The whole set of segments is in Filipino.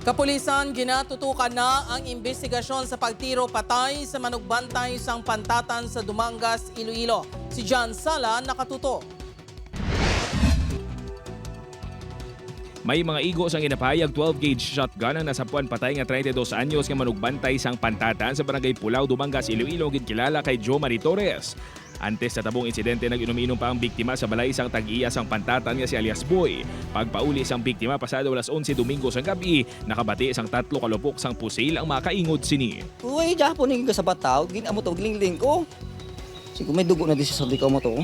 Kapulisan, ginatutukan na ang imbestigasyon sa pagtiro patay sa manugbantay sang Pantatan sa Dumangas, Iloilo. Si John Sala nakatuto. May mga igos ang inapahayag 12-gauge shotgun ang nasapuan patay nga 32 anyos nga manugbantay sang Pantatan sa Barangay Pulao, Dumangas, Iloilo gid-kilala kay Joe Marie Torres. Antes sa tabong insidente, nag-inom-inom pa ang biktima sa balay isang tag-iya sang Pantatan nga si alias Boy. Pagpauli sang biktima pasado alas 11 Domingo sang gabi, nakabati isang 3 kalupok sang pusil ang makaingod sini. Uy, Japon yung sa bataw, ginamo to, giling-ling ko. Siguro may dugo na din sa sabi ko mo to.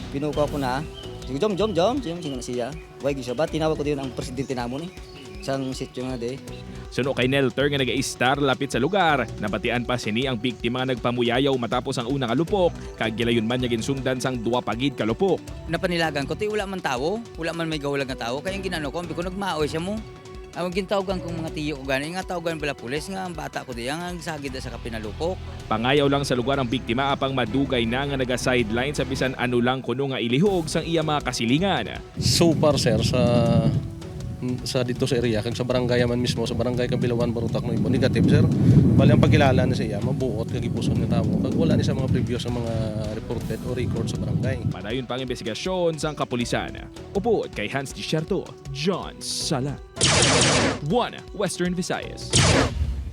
Pinuka ko na. Sige, jom na siya. Uy, siya ba? Tinawag ko din ang presidente namon eh. Isang sityo nga de. Suno kay Nelter nga nag-i-star lapit sa lugar, nabatian pa sini ang biktima nga nagpamuyayaw matapos ang unang kalupok, kag gilayon man niya ginsundan sang duwa pagid kalupok. Napanilagan ko, wala man tao, wala man may gawlag nga tao, kaya yung ginano ko, ko nagmaoy siya mo. Ang gintawagan kong mga tiyo ko gani, nga tawagan pala pulis, nga ang bata ko diyan, ang sagid sa kapinalupok. Pangayaw lang sa lugar ang biktima apang madugay na nga naga-sideline sa bisan ano lang kuno nga ilihog sang iya mga kasilingan. So far sir, sa dito sa area, kag sa barangay man mismo, sa barangay Kabilawan, Barutak, Nuevo, negative sir. Bali ang pagkilala na siya, mabuot, kagipuson ng tao. Kag wala ni sa mga previous sa mga reported o record sa barangay. Padayon pang investigasyon sang kapulisan. Upod kay Hans Desierto, John Sala. 1 Western Visayas.